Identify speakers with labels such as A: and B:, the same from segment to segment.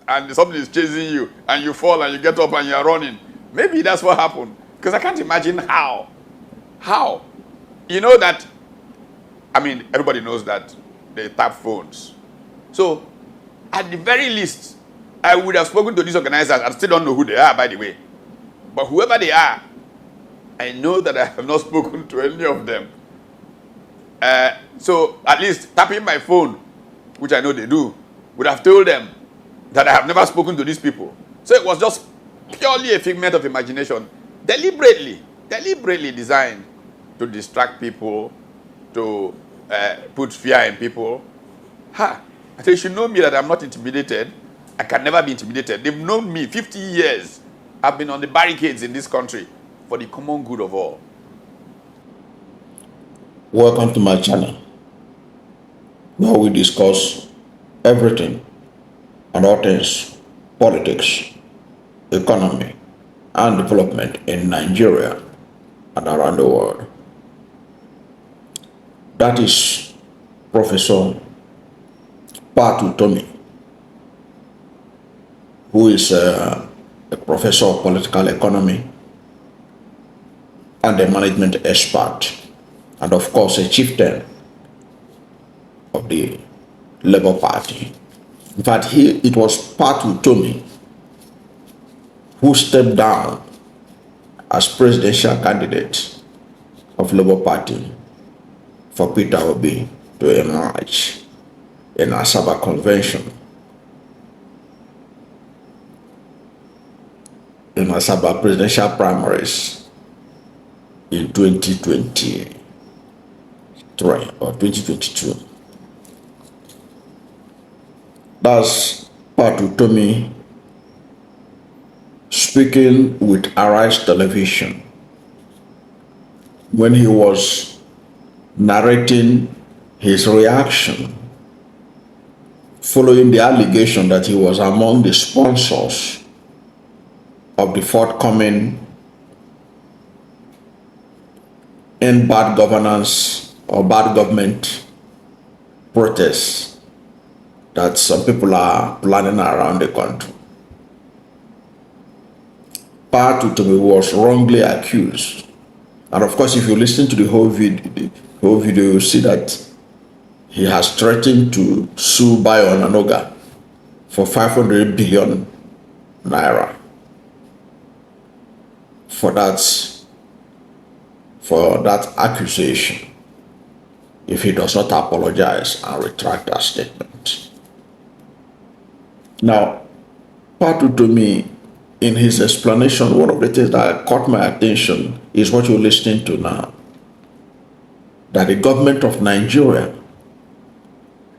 A: and somebody is chasing you, and you fall and you get up and you are running. Maybe that's what happened. Because I can't imagine how. How? You know that, I mean, everybody knows that they tap phones. So, at the very least, I would have spoken to these organizers. I still don't know who they are, by the way. But whoever they are, I know that I have not spoken to any of them. So, at least tapping my phone, which I know they do, would have told them that I have never spoken to these people. So it was just purely a figment of imagination, deliberately designed to distract people, to put fear in people. They should know me that I'm not intimidated. I can never be intimidated. They've known me 50 years. I've been on the barricades in this country for the common good of all.
B: Welcome to my channel, where we discuss everything and all things politics, economy, and development in Nigeria and around the world. That is Professor Utomi, who is a professor of political economy and a management expert, and of course a chieftain of the Labour Party. In fact, it was Utomi who stepped down as presidential candidate of Labour Party for Peter Obi to emerge in Asaba Convention, in Asaba presidential primaries in 2023 or 2022. That's Utomi speaking with Arise Television when he was narrating his reaction following the allegation that he was among the sponsors of the forthcoming End Bad Governance or Bad Government protests that some people are planning around the country. Utomi was wrongly accused. And of course, if you listen to the whole video, you see that he has threatened to sue Bayo Nanoga for 500 billion naira for that accusation if he does not apologize and retract that statement. Now, Utomi, in his explanation, one of the things that caught my attention is what you're listening to now. That the government of Nigeria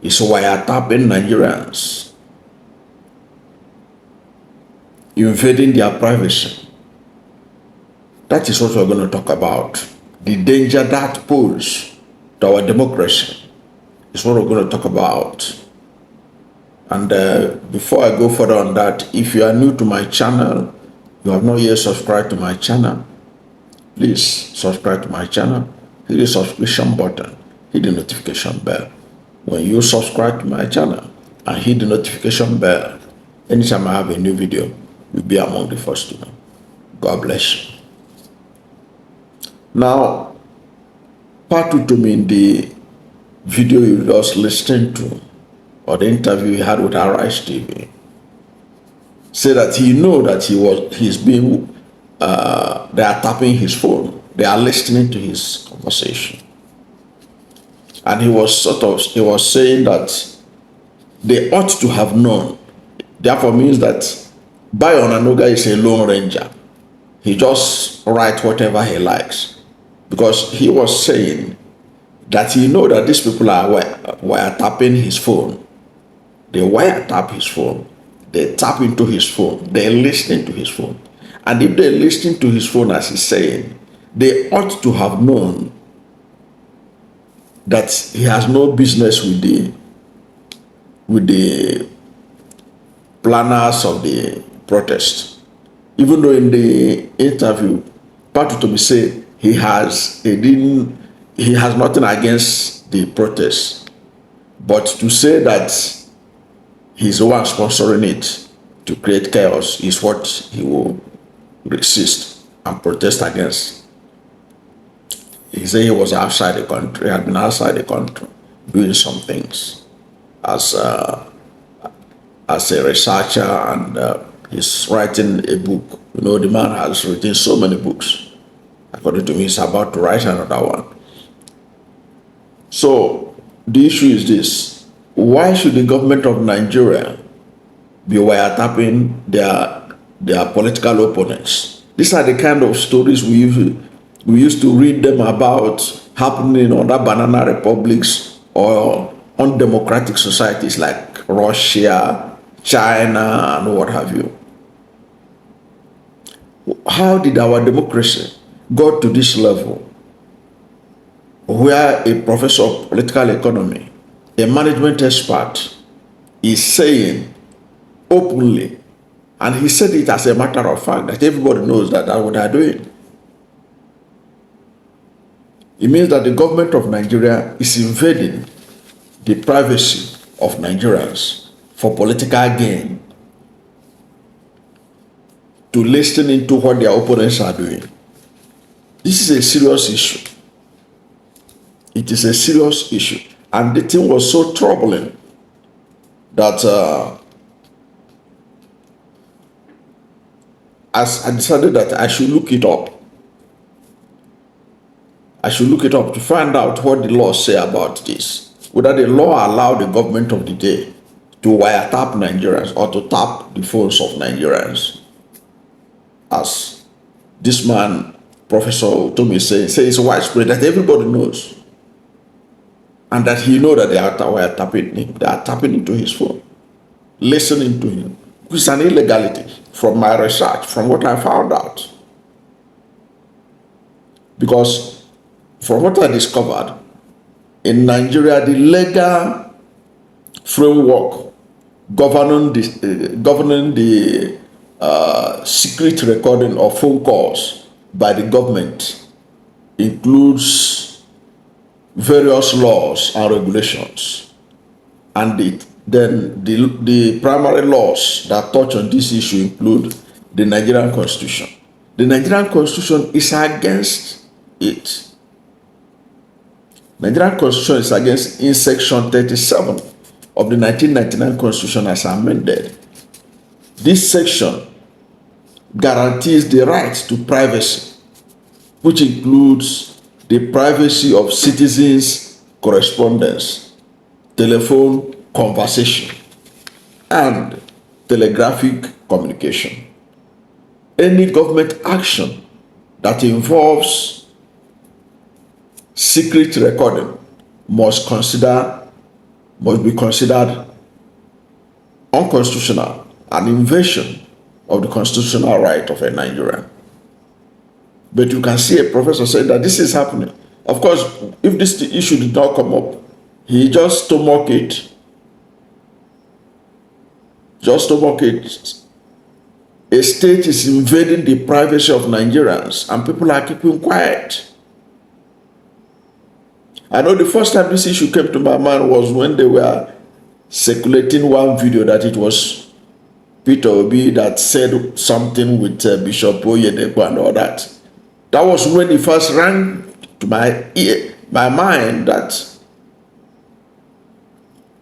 B: is wiretapping Nigerians, invading their privacy. That is what we're going to talk about. The danger that poses to our democracy is what we're going to talk about. And before I go further on that, if you are new to my channel, you have not yet subscribed to my channel, please subscribe to my channel, hit the subscription button, hit the notification bell. When you subscribe to my channel and hit the notification bell, anytime I have a new video, you'll be among the first to know. God bless you. Now, Utomi, in the video you just listened to, or the interview he had with Arise TV, said that he know that they are tapping his phone, they are listening to his conversation, and he was saying that they ought to have known. Therefore means that Bayo Nanoga is a lone ranger. He just writes whatever he likes, because he was saying that he know that these people are wiretapping his phone. They wiretap his phone, they tap into his phone, they're listening to his phone. And if they're listening to his phone, as he's saying, they ought to have known that he has no business with the planners of the protest. Even though in the interview, Utomi said he has nothing against the protest, but to say that he's the one sponsoring it to create chaos is what he will resist and protest against. He said he was outside the country, had been outside the country doing some things as a researcher, and he's writing a book. You know, the man has written so many books. According to me, he's about to write another one. So the issue is this: why should the government of Nigeria be wiretapping their political opponents? These are the kind of stories we used to read them about happening in other banana republics or undemocratic societies like Russia, China, and what have you. How did our democracy go to this level where a professor of political economy, a management expert, is saying openly, and he said it as a matter of fact, that everybody knows that that's what they're doing? It means that the government of Nigeria is invading the privacy of Nigerians for political gain, to listen into what their opponents are doing. This is a serious issue. It is a serious issue. And the thing was so troubling that as I decided that I should look it up. I should look it up to find out what the laws say about this. Whether the law allow the government of the day to wiretap Nigerians or to tap the phones of Nigerians. As this man, Professor Utomi, says it's widespread, that everybody knows. And that he knows that they are tapping him. They are tapping into his phone, listening to him, which is an illegality from my research, from what I found out. Because from what I discovered, in Nigeria, the legal framework governing the secret recording of phone calls by the government includes various laws and regulations, and then the primary laws that touch on this issue include the Nigerian Constitution. The Nigerian Constitution is against it. Nigerian Constitution is against in section 37 of the 1999 Constitution as amended. This section guarantees the right to privacy, which includes the privacy of citizens' correspondence, telephone conversation, and telegraphic communication. Any government action that involves secret recording must be considered unconstitutional, an invasion of the constitutional right of a Nigerian. But you can see a professor say that this is happening. Of course, if this issue did not come up, he just stomach it. A state is invading the privacy of Nigerians, and people are keeping quiet. I know the first time this issue came to my mind was when they were circulating one video that it was Peter Obi that said something with Bishop Oyedepo and all that. That was when it first rang to my mind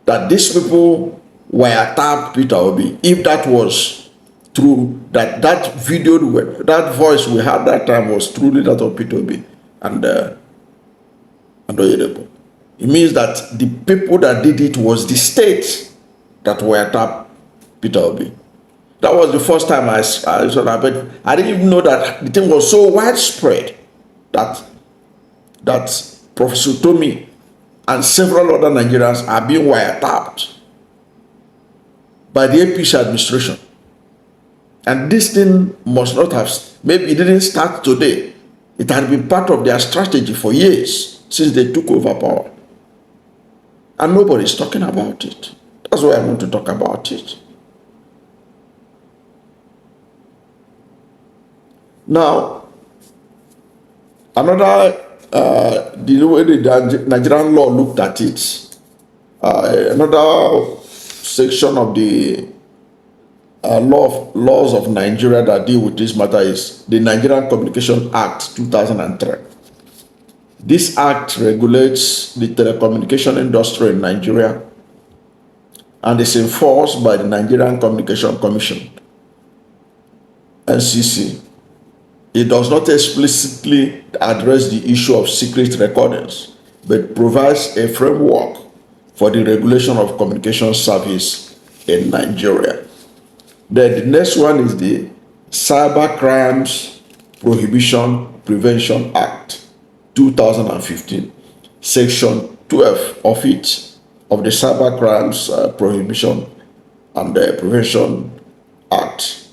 B: that these people were tapped Peter Obi. If that was true, that video, that voice we had that time was truly that of Peter Obi and Oyedepo. It means that the people that did it was the state that were tapped Peter Obi. That was the first time I saw that, but I didn't even know that the thing was so widespread that Professor Utomi and several other Nigerians are being wiretapped by the APC administration. And this thing must not have, maybe it didn't start today. It had been part of their strategy for years since they took over power. And nobody's talking about it. That's why I want to talk about it. Now, another, the way the Nigerian law looked at it, another section of the laws of Nigeria that deal with this matter is the Nigerian Communication Act 2003. This act regulates the telecommunication industry in Nigeria and is enforced by the Nigerian Communication Commission, NCC. It does not explicitly address the issue of secret recordings, but provides a framework for the regulation of communication service in Nigeria. Then the next one is the Cyber Crimes Prohibition Prevention Act 2015, Section 12 of it, of the Cyber Crimes Prohibition and Prevention Act.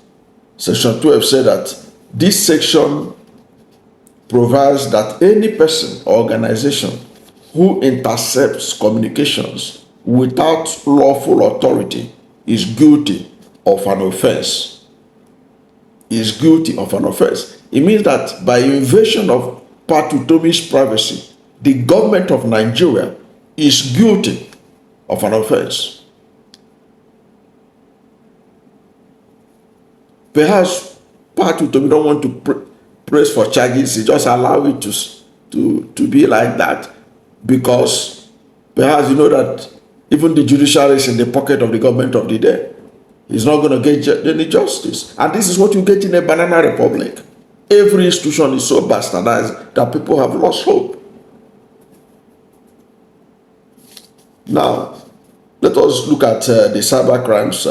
B: Section 12 said that this section provides that any person or organization who intercepts communications without lawful authority is guilty of an offense. Is guilty of an offense. It means that by invasion of Pat Utomi's privacy, the government of Nigeria is guilty of an offense. Perhaps Pat Utomi don't want to press for charges. He just allow it to be like that, because perhaps you know that even the judiciary is in the pocket of the government of the day. He's not going to get any justice. And this is what you get in a banana republic. Every institution is so bastardized that people have lost hope. Now, let us look at the Cyber Crimes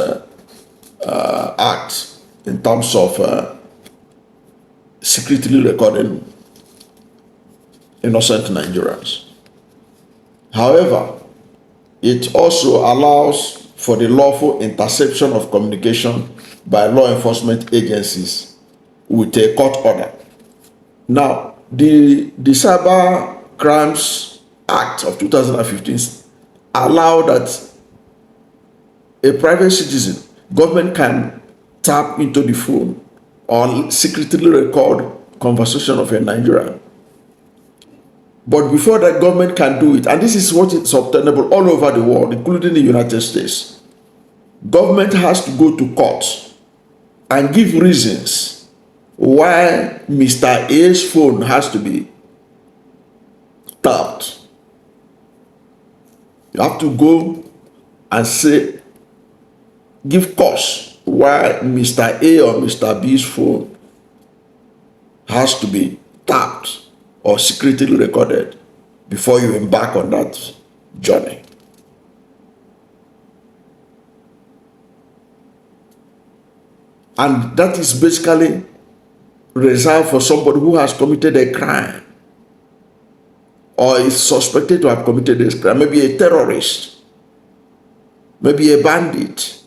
B: Act in terms of secretly recording innocent Nigerians. However, it also allows for the lawful interception of communication by law enforcement agencies with a court order. Now, the Cyber Crimes Act of 2015 allow that a private citizen, government can tap into the phone or secretly record conversation of a Nigerian. But before that, government can do it, and this is what is obtainable all over the world, including the United States. Government has to go to court and give reasons why Mr. A's phone has to be tapped. You have to go and say, give cause why Mr. A or Mr. B's phone has to be tapped or secretly recorded before you embark on that journey. And that is basically reserved for somebody who has committed a crime or is suspected to have committed a crime, maybe a terrorist, maybe a bandit,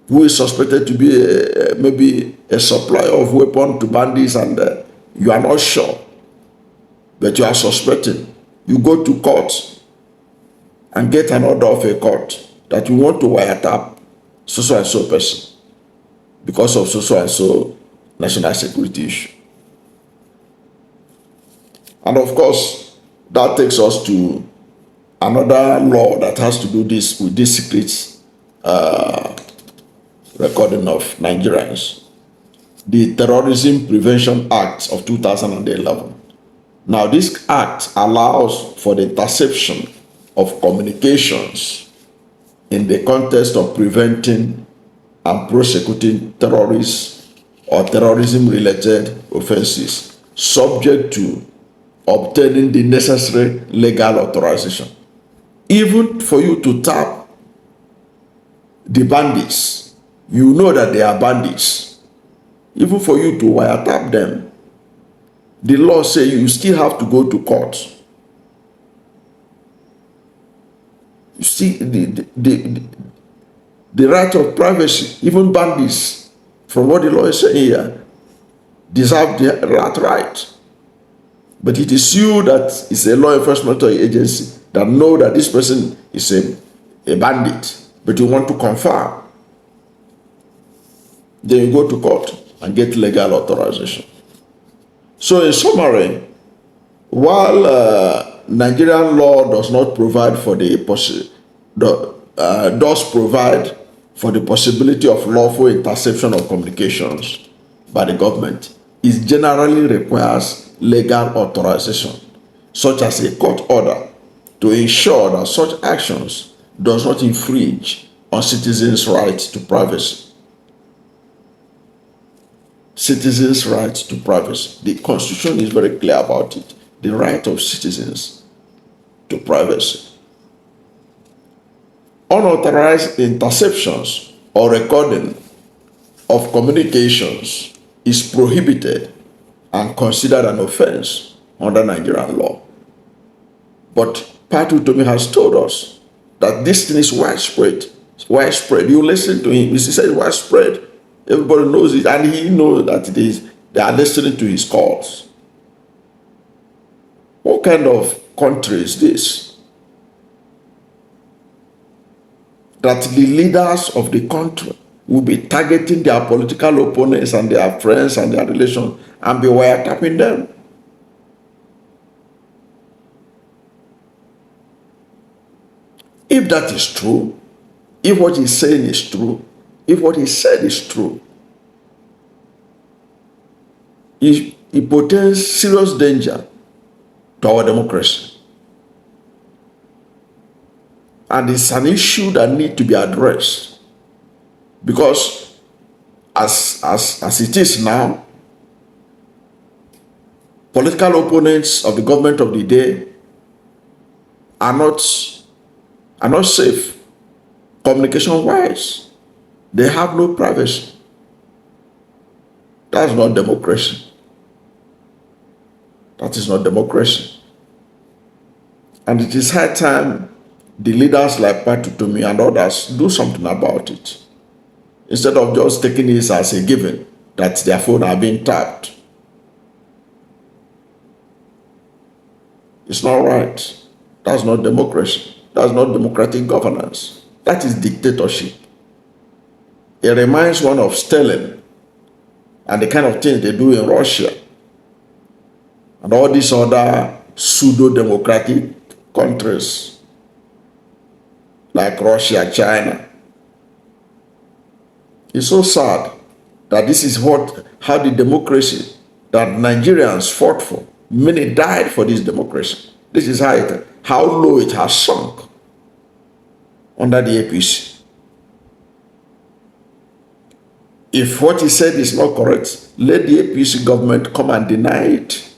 B: who is suspected to be maybe a supplier of weapons to bandits, and you are not sure, but you are suspecting. You go to court and get an order of a court that you want to wiretap so and so person because of so and so national security issue. And of course, that takes us to another law that has to do this with this secret recording of Nigerians, the Terrorism Prevention Act of 2011. Now, this act allows for the interception of communications in the context of preventing and prosecuting terrorists or terrorism-related offenses, subject to obtaining the necessary legal authorization. Even for you to tap the bandits, you know that they are bandits. Even for you to wiretap them, the law says you still have to go to court. You see, the right of privacy, even bandits, from what the law is saying here, deserve that right. But it is you that is a law enforcement agency that know that this person is a bandit, but you want to confirm. Then you go to court and get legal authorization. So in summary, while Nigerian law does not provide for the does provide for the possibility of lawful interception of communications by the government, it generally requires legal authorization, such as a court order, to ensure that such actions does not infringe on citizens' rights to privacy. Citizens' rights to privacy. The Constitution is very clear about it. The right of citizens to privacy. Unauthorized interceptions or recording of communications is prohibited and considered an offense under Nigerian law. But Pat Utomi has told us that this thing is widespread. It's widespread. You listen to him. He says widespread. Everybody knows it, and he knows that it is. They are listening to his calls. What kind of country is this? That the leaders of the country will be targeting their political opponents and their friends and their relations and be wiretapping them. If that is true, if what he's saying is true, if what he said is true, it portends serious danger to our democracy. And it's an issue that needs to be addressed. Because as it is now, political opponents of the government of the day are not safe communication-wise. They have no privacy. That's not democracy. That is not democracy. And it is high time the leaders like Pat Utomi and others do something about it. Instead of just taking this as a given that their phone are being tapped. It's not right. That's not democracy. That's not democratic governance. That is dictatorship. It reminds one of Stalin and the kind of things they do in Russia and all these other pseudo-democratic countries like Russia, China. It's so sad that this is how the democracy that Nigerians fought for, many died for this democracy. This is how low it has sunk under the APC. If what he said is not correct, let the APC government come and deny it.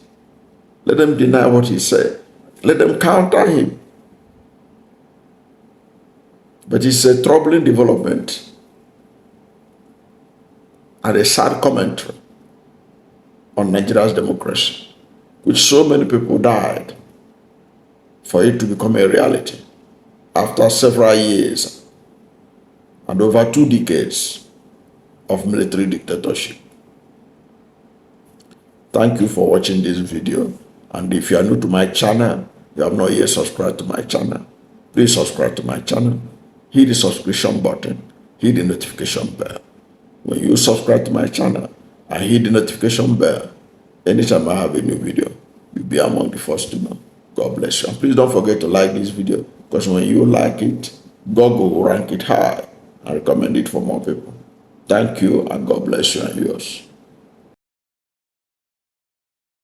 B: Let them deny what he said. Let them counter him. But it's a troubling development and a sad commentary on Nigeria's democracy, which so many people died for it to become a reality after several years and over 2 decades of military dictatorship. Thank you for watching this video. And if you are new to my channel, you have not yet subscribed to my channel, please subscribe to my channel. Hit the subscription button, hit the notification bell. When you subscribe to my channel and hit the notification bell, anytime I have a new video, you'll be among the first to know. God bless you. And please don't forget to like this video, because when you like it, Google will rank it high and recommend it for more people. Thank you, and God bless you and yours.